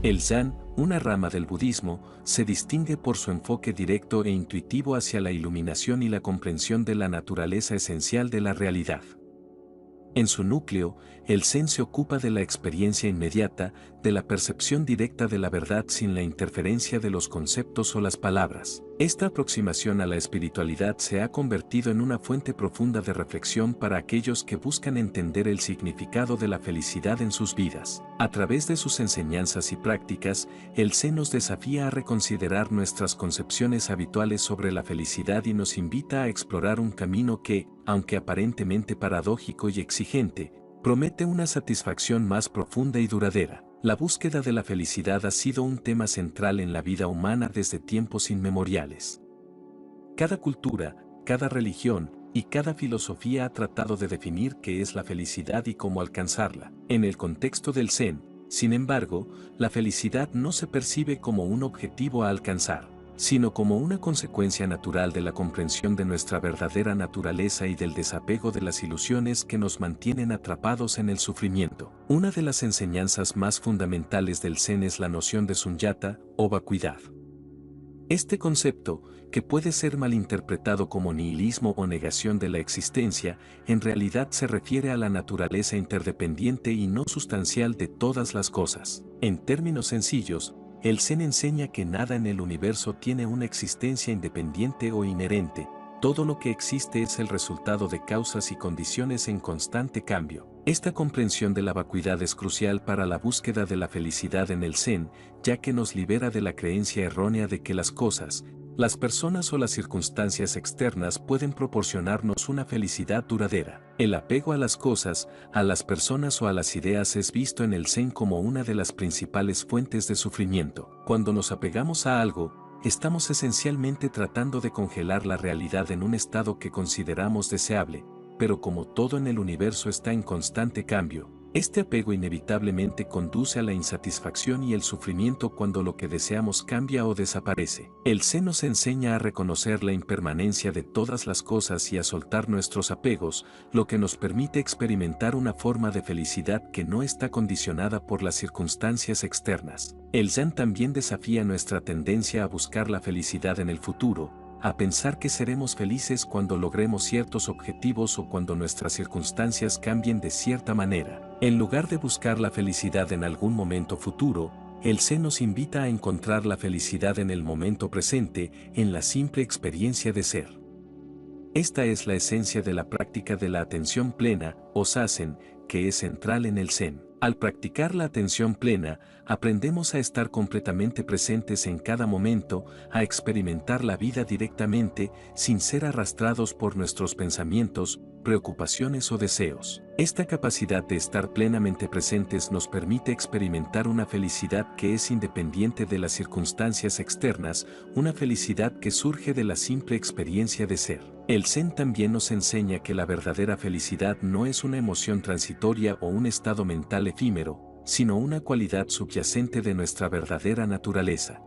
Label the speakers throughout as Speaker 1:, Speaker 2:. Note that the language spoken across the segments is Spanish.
Speaker 1: El Zen, una rama del budismo, se distingue por su enfoque directo e intuitivo hacia la iluminación y la comprensión de la naturaleza esencial de la realidad. En su núcleo, el Zen se ocupa de la experiencia inmediata, de la percepción directa de la verdad sin la interferencia de los conceptos o las palabras. Esta aproximación a la espiritualidad se ha convertido en una fuente profunda de reflexión para aquellos que buscan entender el significado de la felicidad en sus vidas. A través de sus enseñanzas y prácticas, el Zen nos desafía a reconsiderar nuestras concepciones habituales sobre la felicidad y nos invita a explorar un camino que, aunque aparentemente paradójico y exigente, promete una satisfacción más profunda y duradera. La búsqueda de la felicidad ha sido un tema central en la vida humana desde tiempos inmemoriales. Cada cultura, cada religión y cada filosofía ha tratado de definir qué es la felicidad y cómo alcanzarla. En el contexto del Zen, sin embargo, la felicidad no se percibe como un objetivo a alcanzar, sino como una consecuencia natural de la comprensión de nuestra verdadera naturaleza y del desapego de las ilusiones que nos mantienen atrapados en el sufrimiento. Una de las enseñanzas más fundamentales del Zen es la noción de sunyata, o vacuidad. Este concepto, que puede ser malinterpretado como nihilismo o negación de la existencia, en realidad se refiere a la naturaleza interdependiente y no sustancial de todas las cosas. En términos sencillos, el Zen enseña que nada en el universo tiene una existencia independiente o inherente, todo lo que existe es el resultado de causas y condiciones en constante cambio. Esta comprensión de la vacuidad es crucial para la búsqueda de la felicidad en el Zen, ya que nos libera de la creencia errónea de que las cosas, las personas o las circunstancias externas pueden proporcionarnos una felicidad duradera. El apego a las cosas, a las personas o a las ideas es visto en el Zen como una de las principales fuentes de sufrimiento. Cuando nos apegamos a algo, estamos esencialmente tratando de congelar la realidad en un estado que consideramos deseable, pero como todo en el universo está en constante cambio, este apego inevitablemente conduce a la insatisfacción y el sufrimiento cuando lo que deseamos cambia o desaparece. El Zen nos enseña a reconocer la impermanencia de todas las cosas y a soltar nuestros apegos, lo que nos permite experimentar una forma de felicidad que no está condicionada por las circunstancias externas. El Zen también desafía nuestra tendencia a buscar la felicidad en el futuro, a pensar que seremos felices cuando logremos ciertos objetivos o cuando nuestras circunstancias cambien de cierta manera. En lugar de buscar la felicidad en algún momento futuro, el Zen nos invita a encontrar la felicidad en el momento presente, en la simple experiencia de ser. Esta es la esencia de la práctica de la atención plena, o Zazen, que es central en el Zen. Al practicar la atención plena, aprendemos a estar completamente presentes en cada momento, a experimentar la vida directamente, sin ser arrastrados por nuestros pensamientos, preocupaciones o deseos. Esta capacidad de estar plenamente presentes nos permite experimentar una felicidad que es independiente de las circunstancias externas, una felicidad que surge de la simple experiencia de ser. El Zen también nos enseña que la verdadera felicidad no es una emoción transitoria o un estado mental efímero, sino una cualidad subyacente de nuestra verdadera naturaleza.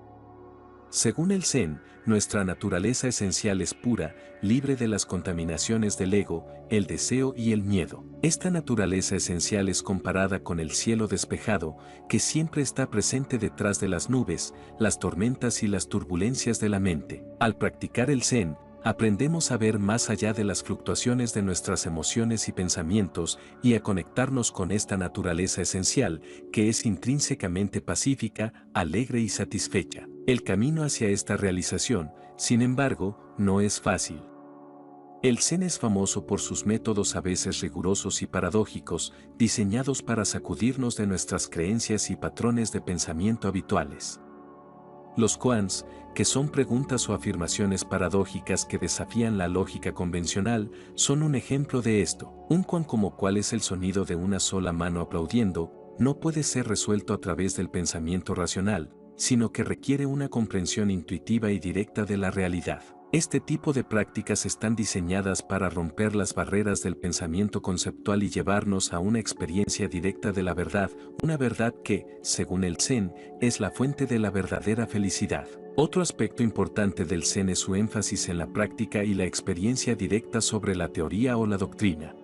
Speaker 1: Según el Zen, nuestra naturaleza esencial es pura, libre de las contaminaciones del ego, el deseo y el miedo. Esta naturaleza esencial es comparada con el cielo despejado, que siempre está presente detrás de las nubes, las tormentas y las turbulencias de la mente. Al practicar el Zen, aprendemos a ver más allá de las fluctuaciones de nuestras emociones y pensamientos y a conectarnos con esta naturaleza esencial, que es intrínsecamente pacífica, alegre y satisfecha. El camino hacia esta realización, sin embargo, no es fácil. El Zen es famoso por sus métodos a veces rigurosos y paradójicos, diseñados para sacudirnos de nuestras creencias y patrones de pensamiento habituales. Los koans, que son preguntas o afirmaciones paradójicas que desafían la lógica convencional, son un ejemplo de esto. Un koan como cuál es el sonido de una sola mano aplaudiendo, no puede ser resuelto a través del pensamiento racional, sino que requiere una comprensión intuitiva y directa de la realidad. Este tipo de prácticas están diseñadas para romper las barreras del pensamiento conceptual y llevarnos a una experiencia directa de la verdad, una verdad que, según el Zen, es la fuente de la verdadera felicidad. Otro aspecto importante del Zen es su énfasis en la práctica y la experiencia directa sobre la teoría o la doctrina.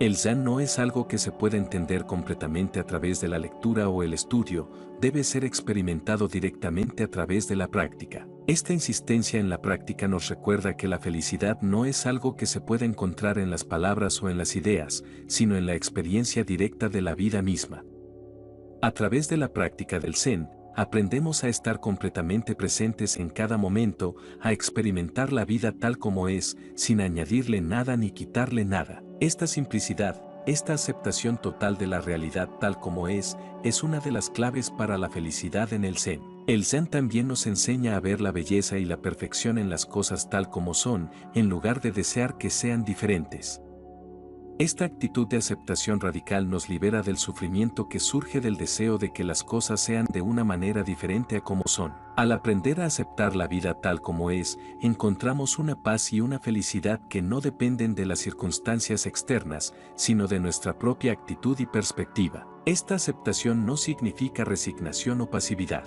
Speaker 1: El Zen no es algo que se pueda entender completamente a través de la lectura o el estudio, debe ser experimentado directamente a través de la práctica. Esta insistencia en la práctica nos recuerda que la felicidad no es algo que se pueda encontrar en las palabras o en las ideas, sino en la experiencia directa de la vida misma. A través de la práctica del Zen, aprendemos a estar completamente presentes en cada momento, a experimentar la vida tal como es, sin añadirle nada ni quitarle nada. Esta simplicidad, esta aceptación total de la realidad tal como es una de las claves para la felicidad en el Zen. El Zen también nos enseña a ver la belleza y la perfección en las cosas tal como son, en lugar de desear que sean diferentes. Esta actitud de aceptación radical nos libera del sufrimiento que surge del deseo de que las cosas sean de una manera diferente a como son. Al aprender a aceptar la vida tal como es, encontramos una paz y una felicidad que no dependen de las circunstancias externas, sino de nuestra propia actitud y perspectiva. Esta aceptación no significa resignación o pasividad.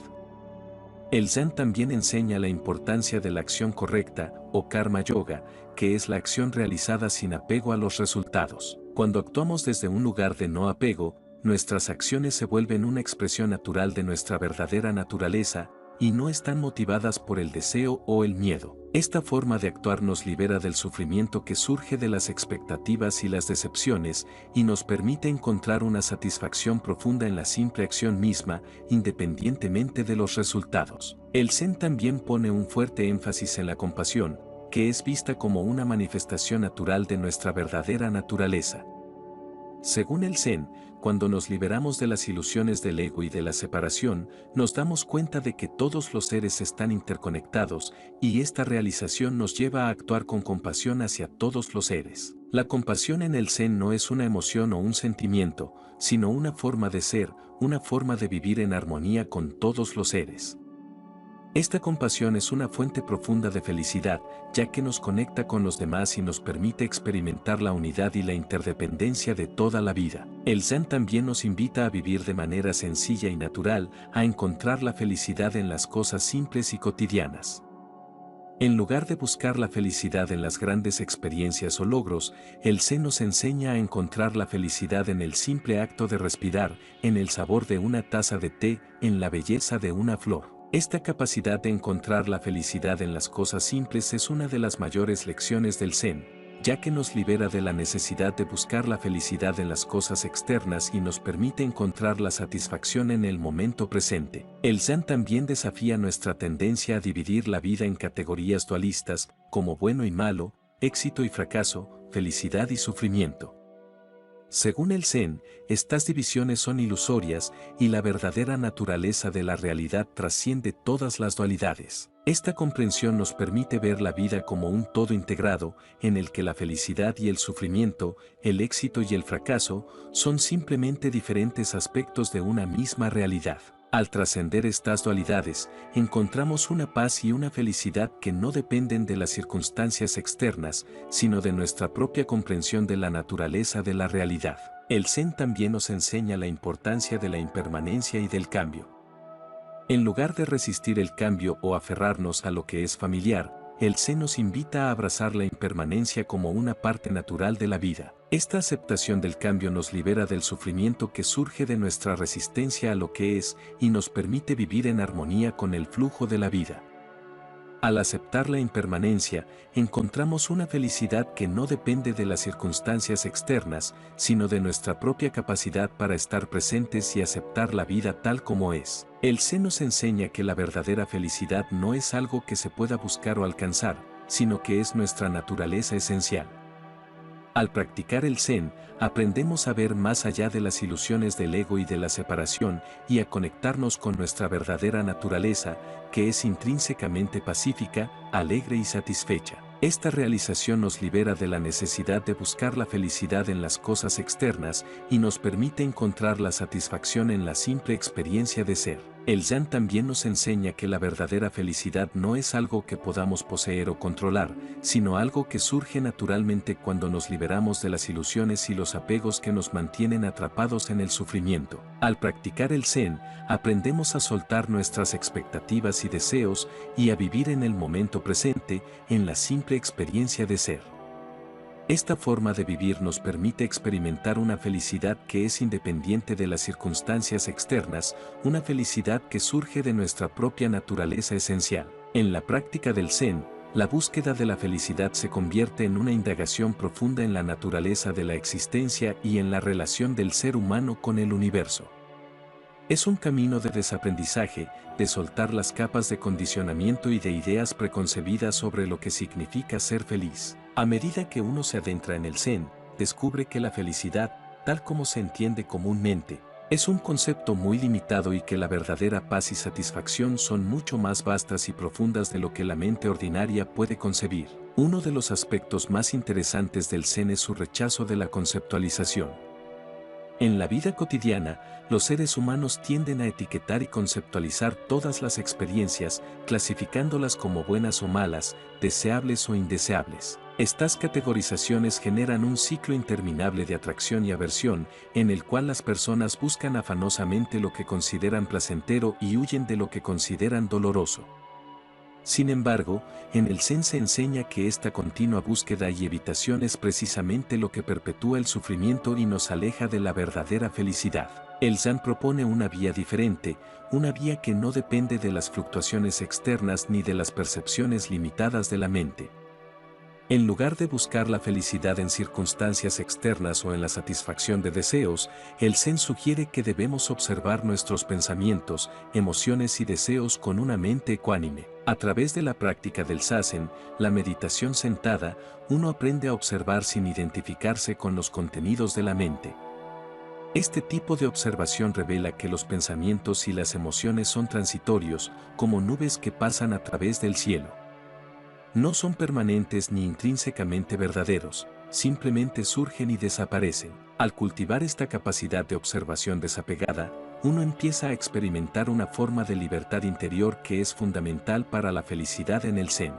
Speaker 1: El Zen también enseña la importancia de la acción correcta, o karma yoga, que es la acción realizada sin apego a los resultados. Cuando actuamos desde un lugar de no apego, nuestras acciones se vuelven una expresión natural de nuestra verdadera naturaleza, y no están motivadas por el deseo o el miedo. Esta forma de actuar nos libera del sufrimiento que surge de las expectativas y las decepciones, y nos permite encontrar una satisfacción profunda en la simple acción misma, independientemente de los resultados. El Zen también pone un fuerte énfasis en la compasión, que es vista como una manifestación natural de nuestra verdadera naturaleza. Según el Zen, cuando nos liberamos de las ilusiones del ego y de la separación, nos damos cuenta de que todos los seres están interconectados, y esta realización nos lleva a actuar con compasión hacia todos los seres. La compasión en el Zen no es una emoción o un sentimiento, sino una forma de ser, una forma de vivir en armonía con todos los seres. Esta compasión es una fuente profunda de felicidad, ya que nos conecta con los demás y nos permite experimentar la unidad y la interdependencia de toda la vida. El Zen también nos invita a vivir de manera sencilla y natural, a encontrar la felicidad en las cosas simples y cotidianas. En lugar de buscar la felicidad en las grandes experiencias o logros, el Zen nos enseña a encontrar la felicidad en el simple acto de respirar, en el sabor de una taza de té, en la belleza de una flor. Esta capacidad de encontrar la felicidad en las cosas simples es una de las mayores lecciones del Zen, ya que nos libera de la necesidad de buscar la felicidad en las cosas externas y nos permite encontrar la satisfacción en el momento presente. El Zen también desafía nuestra tendencia a dividir la vida en categorías dualistas, como bueno y malo, éxito y fracaso, felicidad y sufrimiento. Según el Zen, estas divisiones son ilusorias y la verdadera naturaleza de la realidad trasciende todas las dualidades. Esta comprensión nos permite ver la vida como un todo integrado, en el que la felicidad y el sufrimiento, el éxito y el fracaso, son simplemente diferentes aspectos de una misma realidad. Al trascender estas dualidades, encontramos una paz y una felicidad que no dependen de las circunstancias externas, sino de nuestra propia comprensión de la naturaleza de la realidad. El Zen también nos enseña la importancia de la impermanencia y del cambio. En lugar de resistir el cambio o aferrarnos a lo que es familiar, el Zen nos invita a abrazar la impermanencia como una parte natural de la vida. Esta aceptación del cambio nos libera del sufrimiento que surge de nuestra resistencia a lo que es y nos permite vivir en armonía con el flujo de la vida. Al aceptar la impermanencia, encontramos una felicidad que no depende de las circunstancias externas, sino de nuestra propia capacidad para estar presentes y aceptar la vida tal como es. El Zen nos enseña que la verdadera felicidad no es algo que se pueda buscar o alcanzar, sino que es nuestra naturaleza esencial. Al practicar el Zen, aprendemos a ver más allá de las ilusiones del ego y de la separación y a conectarnos con nuestra verdadera naturaleza, que es intrínsecamente pacífica, alegre y satisfecha. Esta realización nos libera de la necesidad de buscar la felicidad en las cosas externas y nos permite encontrar la satisfacción en la simple experiencia de ser. El Zen también nos enseña que la verdadera felicidad no es algo que podamos poseer o controlar, sino algo que surge naturalmente cuando nos liberamos de las ilusiones y los apegos que nos mantienen atrapados en el sufrimiento. Al practicar el Zen, aprendemos a soltar nuestras expectativas y deseos y a vivir en el momento presente, en la simple experiencia de ser. Esta forma de vivir nos permite experimentar una felicidad que es independiente de las circunstancias externas, una felicidad que surge de nuestra propia naturaleza esencial. En la práctica del Zen, la búsqueda de la felicidad se convierte en una indagación profunda en la naturaleza de la existencia y en la relación del ser humano con el universo. Es un camino de desaprendizaje, de soltar las capas de condicionamiento y de ideas preconcebidas sobre lo que significa ser feliz. A medida que uno se adentra en el Zen, descubre que la felicidad, tal como se entiende comúnmente, es un concepto muy limitado y que la verdadera paz y satisfacción son mucho más vastas y profundas de lo que la mente ordinaria puede concebir. Uno de los aspectos más interesantes del Zen es su rechazo de la conceptualización. En la vida cotidiana, los seres humanos tienden a etiquetar y conceptualizar todas las experiencias, clasificándolas como buenas o malas, deseables o indeseables. Estas categorizaciones generan un ciclo interminable de atracción y aversión, en el cual las personas buscan afanosamente lo que consideran placentero y huyen de lo que consideran doloroso. Sin embargo, en el Zen se enseña que esta continua búsqueda y evitación es precisamente lo que perpetúa el sufrimiento y nos aleja de la verdadera felicidad. El Zen propone una vía diferente, una vía que no depende de las fluctuaciones externas ni de las percepciones limitadas de la mente. En lugar de buscar la felicidad en circunstancias externas o en la satisfacción de deseos, el Zen sugiere que debemos observar nuestros pensamientos, emociones y deseos con una mente ecuánime. A través de la práctica del Zazen, la meditación sentada, uno aprende a observar sin identificarse con los contenidos de la mente. Este tipo de observación revela que los pensamientos y las emociones son transitorios, como nubes que pasan a través del cielo. No son permanentes ni intrínsecamente verdaderos, simplemente surgen y desaparecen. Al cultivar esta capacidad de observación desapegada, uno empieza a experimentar una forma de libertad interior que es fundamental para la felicidad en el Zen.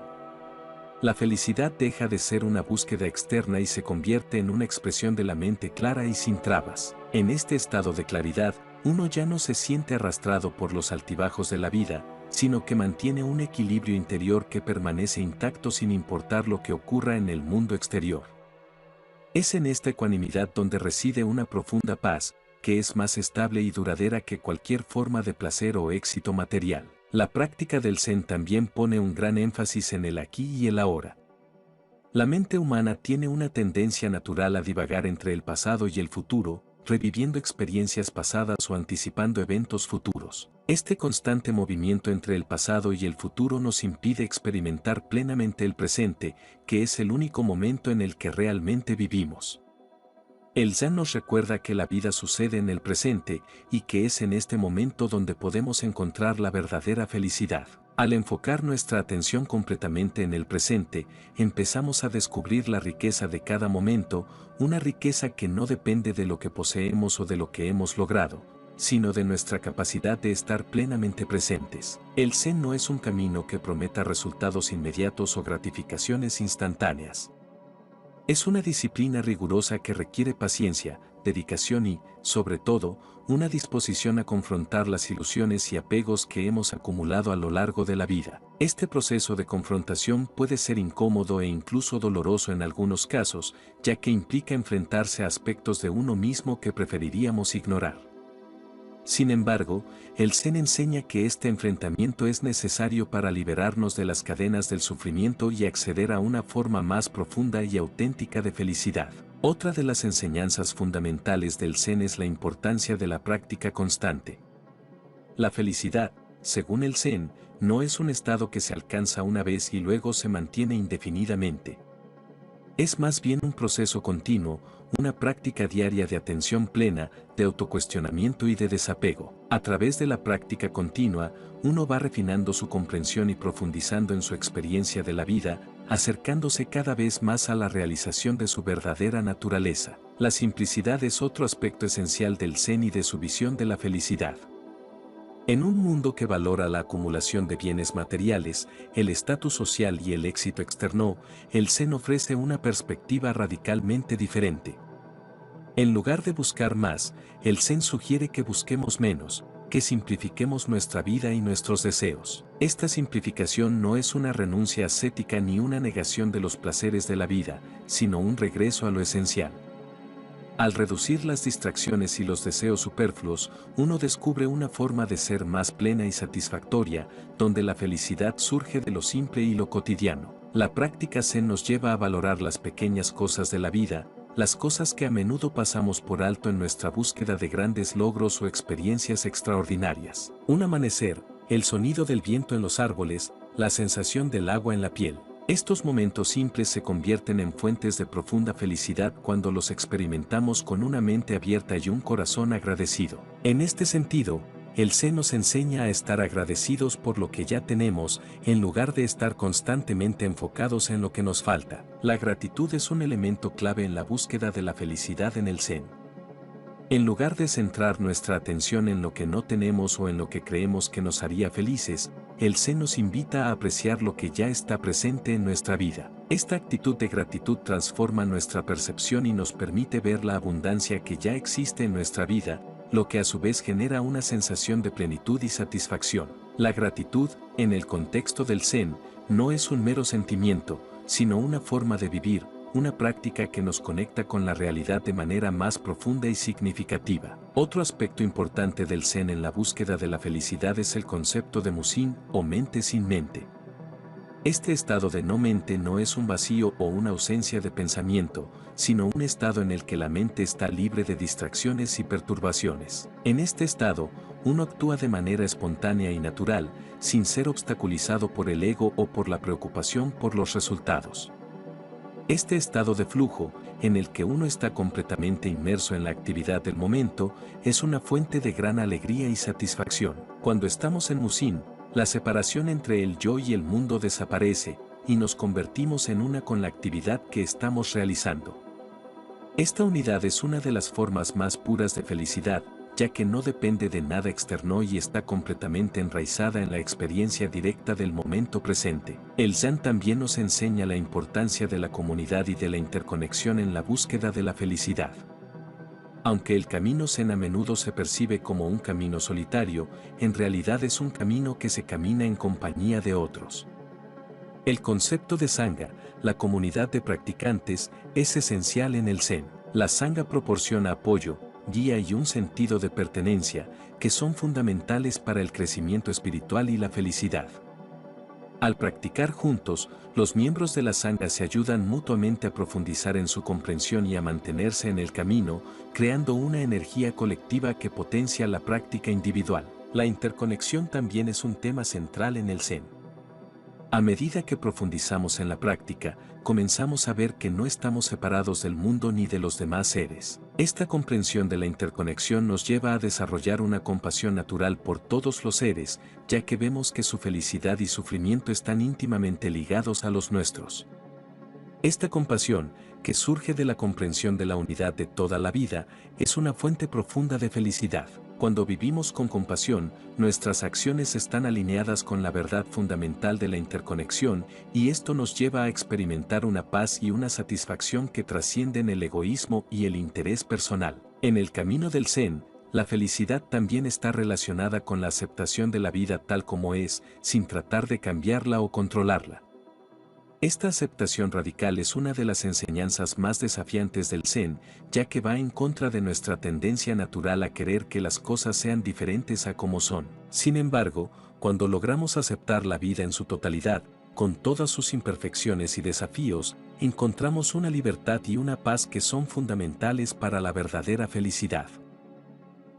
Speaker 1: La felicidad deja de ser una búsqueda externa y se convierte en una expresión de la mente clara y sin trabas. En este estado de claridad, uno ya no se siente arrastrado por los altibajos de la vida, sino que mantiene un equilibrio interior que permanece intacto sin importar lo que ocurra en el mundo exterior. Es en esta ecuanimidad donde reside una profunda paz, que es más estable y duradera que cualquier forma de placer o éxito material. La práctica del Zen también pone un gran énfasis en el aquí y el ahora. La mente humana tiene una tendencia natural a divagar entre el pasado y el futuro, reviviendo experiencias pasadas o anticipando eventos futuros. Este constante movimiento entre el pasado y el futuro nos impide experimentar plenamente el presente, que es el único momento en el que realmente vivimos. El Zen nos recuerda que la vida sucede en el presente y que es en este momento donde podemos encontrar la verdadera felicidad. Al enfocar nuestra atención completamente en el presente, empezamos a descubrir la riqueza de cada momento, una riqueza que no depende de lo que poseemos o de lo que hemos logrado, sino de nuestra capacidad de estar plenamente presentes. El Zen no es un camino que prometa resultados inmediatos o gratificaciones instantáneas. Es una disciplina rigurosa que requiere paciencia, dedicación y, sobre todo, una disposición a confrontar las ilusiones y apegos que hemos acumulado a lo largo de la vida. Este proceso de confrontación puede ser incómodo e incluso doloroso en algunos casos, ya que implica enfrentarse a aspectos de uno mismo que preferiríamos ignorar. Sin embargo, el Zen enseña que este enfrentamiento es necesario para liberarnos de las cadenas del sufrimiento y acceder a una forma más profunda y auténtica de felicidad. Otra de las enseñanzas fundamentales del Zen es la importancia de la práctica constante. La felicidad, según el Zen, no es un estado que se alcanza una vez y luego se mantiene indefinidamente. Es más bien un proceso continuo, una práctica diaria de atención plena, de autocuestionamiento y de desapego. A través de la práctica continua, uno va refinando su comprensión y profundizando en su experiencia de la vida, acercándose cada vez más a la realización de su verdadera naturaleza. La simplicidad es otro aspecto esencial del Zen y de su visión de la felicidad. En un mundo que valora la acumulación de bienes materiales, el estatus social y el éxito externo, el Zen ofrece una perspectiva radicalmente diferente. En lugar de buscar más, el Zen sugiere que busquemos menos, que simplifiquemos nuestra vida y nuestros deseos. Esta simplificación no es una renuncia ascética ni una negación de los placeres de la vida, sino un regreso a lo esencial. Al reducir las distracciones y los deseos superfluos, uno descubre una forma de ser más plena y satisfactoria, donde la felicidad surge de lo simple y lo cotidiano. La práctica Zen nos lleva a valorar las pequeñas cosas de la vida, las cosas que a menudo pasamos por alto en nuestra búsqueda de grandes logros o experiencias extraordinarias. Un amanecer, el sonido del viento en los árboles, la sensación del agua en la piel. Estos momentos simples se convierten en fuentes de profunda felicidad cuando los experimentamos con una mente abierta y un corazón agradecido. En este sentido, el Zen nos enseña a estar agradecidos por lo que ya tenemos, en lugar de estar constantemente enfocados en lo que nos falta. La gratitud es un elemento clave en la búsqueda de la felicidad en el Zen. En lugar de centrar nuestra atención en lo que no tenemos o en lo que creemos que nos haría felices, el Zen nos invita a apreciar lo que ya está presente en nuestra vida. Esta actitud de gratitud transforma nuestra percepción y nos permite ver la abundancia que ya existe en nuestra vida, lo que a su vez genera una sensación de plenitud y satisfacción. La gratitud, en el contexto del Zen, no es un mero sentimiento, sino una forma de vivir, una práctica que nos conecta con la realidad de manera más profunda y significativa. Otro aspecto importante del Zen en la búsqueda de la felicidad es el concepto de Musin, o mente sin mente. Este estado de no mente no es un vacío o una ausencia de pensamiento, sino un estado en el que la mente está libre de distracciones y perturbaciones. En este estado, uno actúa de manera espontánea y natural, sin ser obstaculizado por el ego o por la preocupación por los resultados. Este estado de flujo, en el que uno está completamente inmerso en la actividad del momento, es una fuente de gran alegría y satisfacción. Cuando estamos en Musin, la separación entre el yo y el mundo desaparece, y nos convertimos en una con la actividad que estamos realizando. Esta unidad es una de las formas más puras de felicidad, ya que no depende de nada externo y está completamente enraizada en la experiencia directa del momento presente. El Zen también nos enseña la importancia de la comunidad y de la interconexión en la búsqueda de la felicidad. Aunque el camino Zen a menudo se percibe como un camino solitario, en realidad es un camino que se camina en compañía de otros. El concepto de Sangha, la comunidad de practicantes, es esencial en el Zen. La Sangha proporciona apoyo, guía y un sentido de pertenencia, que son fundamentales para el crecimiento espiritual y la felicidad. Al practicar juntos, los miembros de la Sangha se ayudan mutuamente a profundizar en su comprensión y a mantenerse en el camino, creando una energía colectiva que potencia la práctica individual. La interconexión también es un tema central en el Zen. A medida que profundizamos en la práctica, comenzamos a ver que no estamos separados del mundo ni de los demás seres. Esta comprensión de la interconexión nos lleva a desarrollar una compasión natural por todos los seres, ya que vemos que su felicidad y sufrimiento están íntimamente ligados a los nuestros. Esta compasión, que surge de la comprensión de la unidad de toda la vida, es una fuente profunda de felicidad. Cuando vivimos con compasión, nuestras acciones están alineadas con la verdad fundamental de la interconexión, y esto nos lleva a experimentar una paz y una satisfacción que trascienden el egoísmo y el interés personal. En el camino del Zen, la felicidad también está relacionada con la aceptación de la vida tal como es, sin tratar de cambiarla o controlarla. Esta aceptación radical es una de las enseñanzas más desafiantes del Zen, ya que va en contra de nuestra tendencia natural a querer que las cosas sean diferentes a como son. Sin embargo, cuando logramos aceptar la vida en su totalidad, con todas sus imperfecciones y desafíos, encontramos una libertad y una paz que son fundamentales para la verdadera felicidad.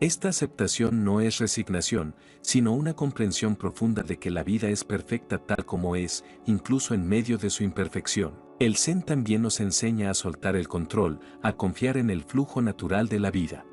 Speaker 1: Esta aceptación no es resignación, sino una comprensión profunda de que la vida es perfecta tal como es, incluso en medio de su imperfección. El Zen también nos enseña a soltar el control, a confiar en el flujo natural de la vida.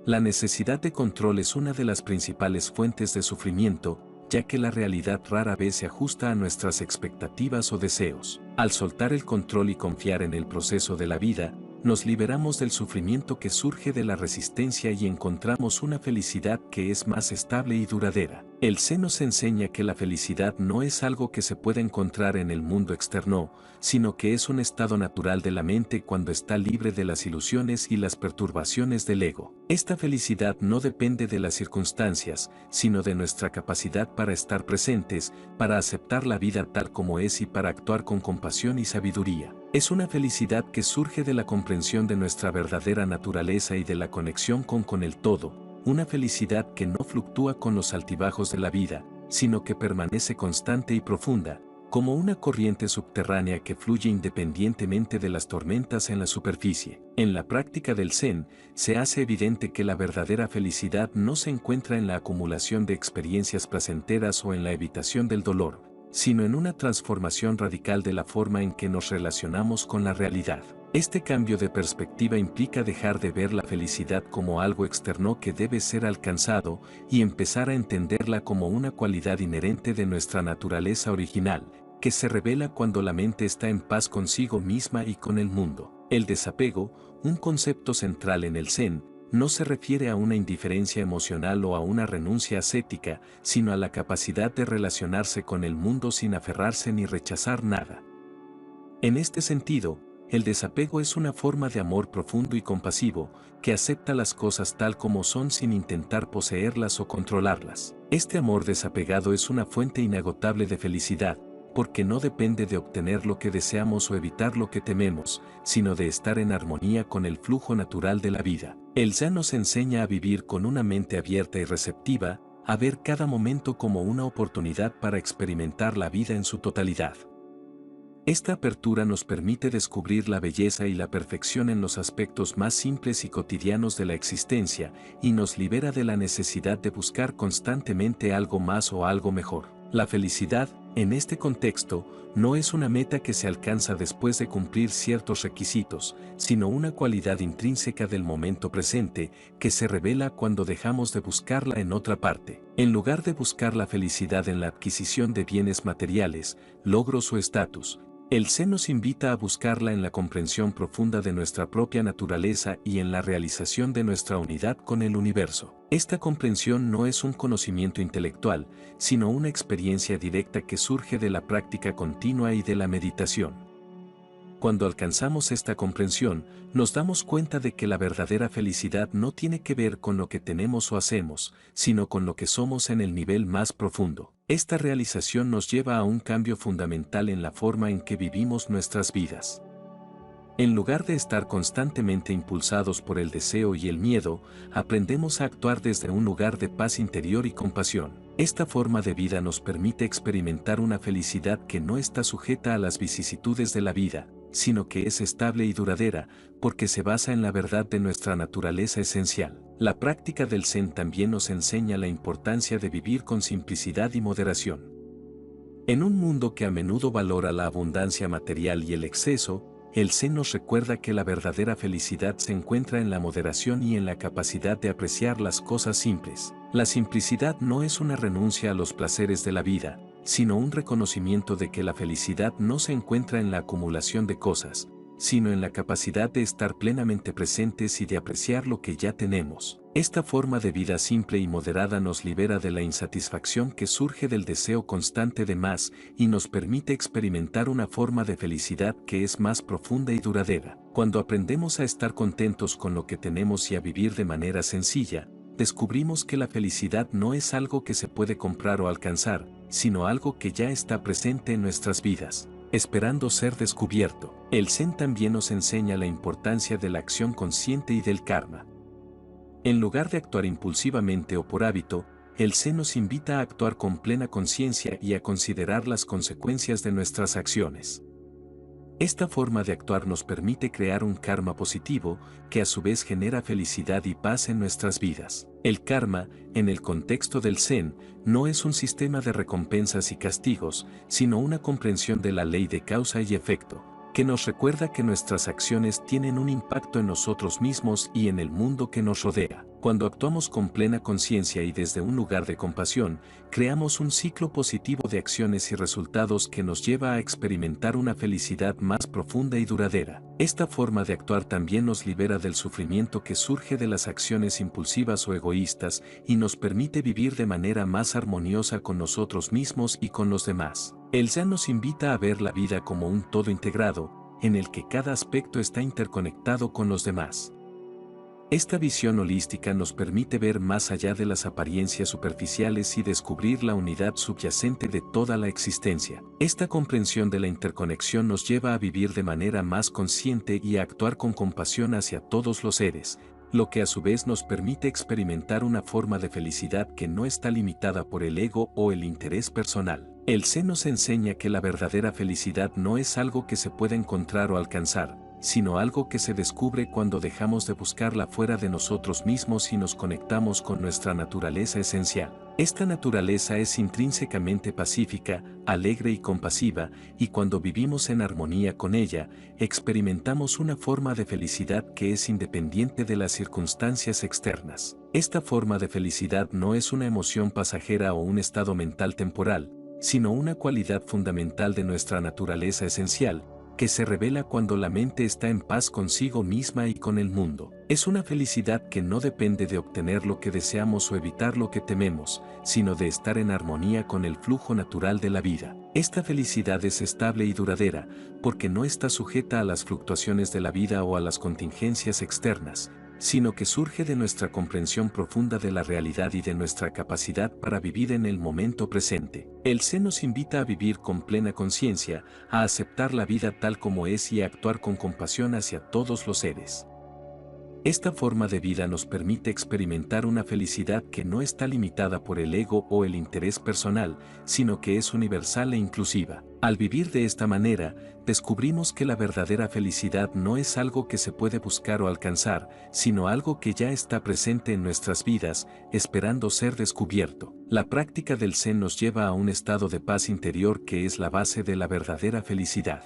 Speaker 1: La necesidad de control es una de las principales fuentes de sufrimiento, ya que la realidad rara vez se ajusta a nuestras expectativas o deseos. Al soltar el control y confiar en el proceso de la vida, nos liberamos del sufrimiento que surge de la resistencia y encontramos una felicidad que es más estable y duradera. El Zen nos enseña que la felicidad no es algo que se puede encontrar en el mundo externo, sino que es un estado natural de la mente cuando está libre de las ilusiones y las perturbaciones del ego. Esta felicidad no depende de las circunstancias, sino de nuestra capacidad para estar presentes, para aceptar la vida tal como es y para actuar con compasión y sabiduría. Es una felicidad que surge de la comprensión de nuestra verdadera naturaleza y de la conexión con el todo, una felicidad que no fluctúa con los altibajos de la vida, sino que permanece constante y profunda, como una corriente subterránea que fluye independientemente de las tormentas en la superficie. En la práctica del Zen, se hace evidente que la verdadera felicidad no se encuentra en la acumulación de experiencias placenteras o en la evitación del dolor, sino en una transformación radical de la forma en que nos relacionamos con la realidad. Este cambio de perspectiva implica dejar de ver la felicidad como algo externo que debe ser alcanzado y empezar a entenderla como una cualidad inherente de nuestra naturaleza original, que se revela cuando la mente está en paz consigo misma y con el mundo. El desapego, un concepto central en el Zen, no se refiere a una indiferencia emocional o a una renuncia ascética, sino a la capacidad de relacionarse con el mundo sin aferrarse ni rechazar nada. En este sentido, el desapego es una forma de amor profundo y compasivo, que acepta las cosas tal como son sin intentar poseerlas o controlarlas. Este amor desapegado es una fuente inagotable de felicidad, porque no depende de obtener lo que deseamos o evitar lo que tememos, sino de estar en armonía con el flujo natural de la vida. El Zen nos enseña a vivir con una mente abierta y receptiva, a ver cada momento como una oportunidad para experimentar la vida en su totalidad. Esta apertura nos permite descubrir la belleza y la perfección en los aspectos más simples y cotidianos de la existencia, y nos libera de la necesidad de buscar constantemente algo más o algo mejor. La felicidad, en este contexto, no es una meta que se alcanza después de cumplir ciertos requisitos, sino una cualidad intrínseca del momento presente, que se revela cuando dejamos de buscarla en otra parte. En lugar de buscar la felicidad en la adquisición de bienes materiales, logros o estatus, el Zen nos invita a buscarla en la comprensión profunda de nuestra propia naturaleza y en la realización de nuestra unidad con el universo. Esta comprensión no es un conocimiento intelectual, sino una experiencia directa que surge de la práctica continua y de la meditación. Cuando alcanzamos esta comprensión, nos damos cuenta de que la verdadera felicidad no tiene que ver con lo que tenemos o hacemos, sino con lo que somos en el nivel más profundo. Esta realización nos lleva a un cambio fundamental en la forma en que vivimos nuestras vidas. En lugar de estar constantemente impulsados por el deseo y el miedo, aprendemos a actuar desde un lugar de paz interior y compasión. Esta forma de vida nos permite experimentar una felicidad que no está sujeta a las vicisitudes de la vida, sino que es estable y duradera, porque se basa en la verdad de nuestra naturaleza esencial. La práctica del Zen también nos enseña la importancia de vivir con simplicidad y moderación. En un mundo que a menudo valora la abundancia material y el exceso, el Zen nos recuerda que la verdadera felicidad se encuentra en la moderación y en la capacidad de apreciar las cosas simples. La simplicidad no es una renuncia a los placeres de la vida, sino un reconocimiento de que la felicidad no se encuentra en la acumulación de cosas, sino en la capacidad de estar plenamente presentes y de apreciar lo que ya tenemos. Esta forma de vida simple y moderada nos libera de la insatisfacción que surge del deseo constante de más y nos permite experimentar una forma de felicidad que es más profunda y duradera. Cuando aprendemos a estar contentos con lo que tenemos y a vivir de manera sencilla, descubrimos que la felicidad no es algo que se puede comprar o alcanzar, sino algo que ya está presente en nuestras vidas, esperando ser descubierto. El Zen también nos enseña la importancia de la acción consciente y del karma. En lugar de actuar impulsivamente o por hábito, el Zen nos invita a actuar con plena conciencia y a considerar las consecuencias de nuestras acciones. Esta forma de actuar nos permite crear un karma positivo, que a su vez genera felicidad y paz en nuestras vidas. El karma, en el contexto del Zen, no es un sistema de recompensas y castigos, sino una comprensión de la ley de causa y efecto, que nos recuerda que nuestras acciones tienen un impacto en nosotros mismos y en el mundo que nos rodea. Cuando actuamos con plena conciencia y desde un lugar de compasión, creamos un ciclo positivo de acciones y resultados que nos lleva a experimentar una felicidad más profunda y duradera. Esta forma de actuar también nos libera del sufrimiento que surge de las acciones impulsivas o egoístas y nos permite vivir de manera más armoniosa con nosotros mismos y con los demás. El Zen nos invita a ver la vida como un todo integrado, en el que cada aspecto está interconectado con los demás. Esta visión holística nos permite ver más allá de las apariencias superficiales y descubrir la unidad subyacente de toda la existencia. Esta comprensión de la interconexión nos lleva a vivir de manera más consciente y a actuar con compasión hacia todos los seres, lo que a su vez nos permite experimentar una forma de felicidad que no está limitada por el ego o el interés personal. El Zen nos enseña que la verdadera felicidad no es algo que se pueda encontrar o alcanzar, sino algo que se descubre cuando dejamos de buscarla fuera de nosotros mismos y nos conectamos con nuestra naturaleza esencial. Esta naturaleza es intrínsecamente pacífica, alegre y compasiva, y cuando vivimos en armonía con ella, experimentamos una forma de felicidad que es independiente de las circunstancias externas. Esta forma de felicidad no es una emoción pasajera o un estado mental temporal, sino una cualidad fundamental de nuestra naturaleza esencial, que se revela cuando la mente está en paz consigo misma y con el mundo. Es una felicidad que no depende de obtener lo que deseamos o evitar lo que tememos, sino de estar en armonía con el flujo natural de la vida. Esta felicidad es estable y duradera, porque no está sujeta a las fluctuaciones de la vida o a las contingencias externas, sino que surge de nuestra comprensión profunda de la realidad y de nuestra capacidad para vivir en el momento presente. El Zen nos invita a vivir con plena conciencia, a aceptar la vida tal como es y a actuar con compasión hacia todos los seres. Esta forma de vida nos permite experimentar una felicidad que no está limitada por el ego o el interés personal, sino que es universal e inclusiva. Al vivir de esta manera, descubrimos que la verdadera felicidad no es algo que se puede buscar o alcanzar, sino algo que ya está presente en nuestras vidas, esperando ser descubierto. La práctica del Zen nos lleva a un estado de paz interior que es la base de la verdadera felicidad.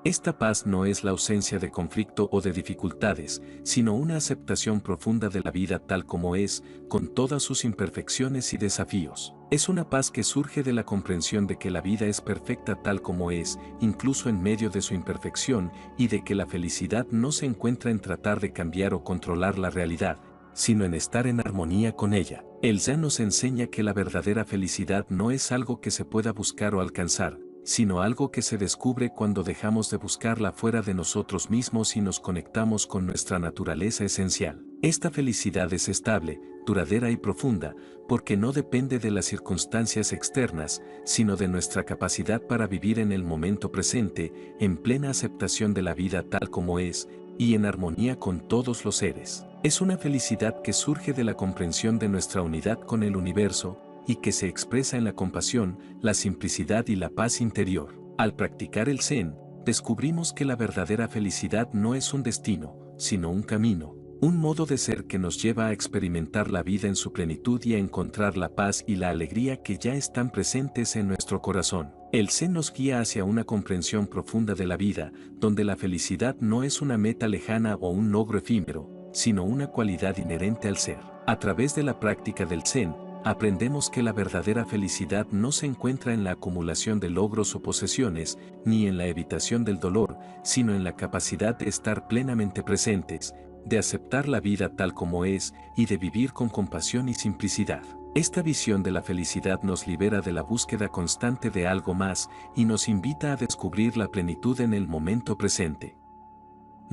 Speaker 1: Esta paz no es la ausencia de conflicto o de dificultades, sino una aceptación profunda de la vida tal como es, con todas sus imperfecciones y desafíos. Es una paz que surge de la comprensión de que la vida es perfecta tal como es, incluso en medio de su imperfección, y de que la felicidad no se encuentra en tratar de cambiar o controlar la realidad, sino en estar en armonía con ella. El Zen nos enseña que la verdadera felicidad no es algo que se pueda buscar o alcanzar, sino algo que se descubre cuando dejamos de buscarla fuera de nosotros mismos y nos conectamos con nuestra naturaleza esencial. Esta felicidad es estable, duradera y profunda, porque no depende de las circunstancias externas, sino de nuestra capacidad para vivir en el momento presente, en plena aceptación de la vida tal como es, y en armonía con todos los seres. Es una felicidad que surge de la comprensión de nuestra unidad con el universo, y que se expresa en la compasión, la simplicidad y la paz interior. Al practicar el Zen, descubrimos que la verdadera felicidad no es un destino, sino un camino, un modo de ser que nos lleva a experimentar la vida en su plenitud y a encontrar la paz y la alegría que ya están presentes en nuestro corazón. El Zen nos guía hacia una comprensión profunda de la vida, donde la felicidad no es una meta lejana o un logro efímero, sino una cualidad inherente al ser. A través de la práctica del Zen, aprendemos que la verdadera felicidad no se encuentra en la acumulación de logros o posesiones, ni en la evitación del dolor, sino en la capacidad de estar plenamente presentes, de aceptar la vida tal como es y de vivir con compasión y simplicidad. Esta visión de la felicidad nos libera de la búsqueda constante de algo más y nos invita a descubrir la plenitud en el momento presente.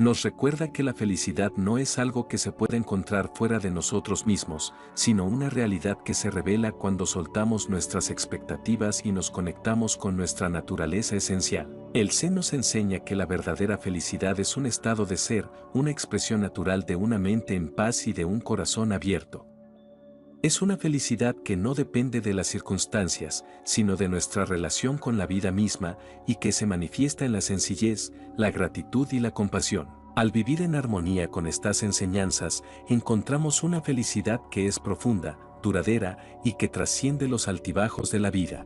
Speaker 1: Nos recuerda que la felicidad no es algo que se puede encontrar fuera de nosotros mismos, sino una realidad que se revela cuando soltamos nuestras expectativas y nos conectamos con nuestra naturaleza esencial. El Zen nos enseña que la verdadera felicidad es un estado de ser, una expresión natural de una mente en paz y de un corazón abierto. Es una felicidad que no depende de las circunstancias, sino de nuestra relación con la vida misma y que se manifiesta en la sencillez, la gratitud y la compasión. Al vivir en armonía con estas enseñanzas, encontramos una felicidad que es profunda, duradera y que trasciende los altibajos de la vida.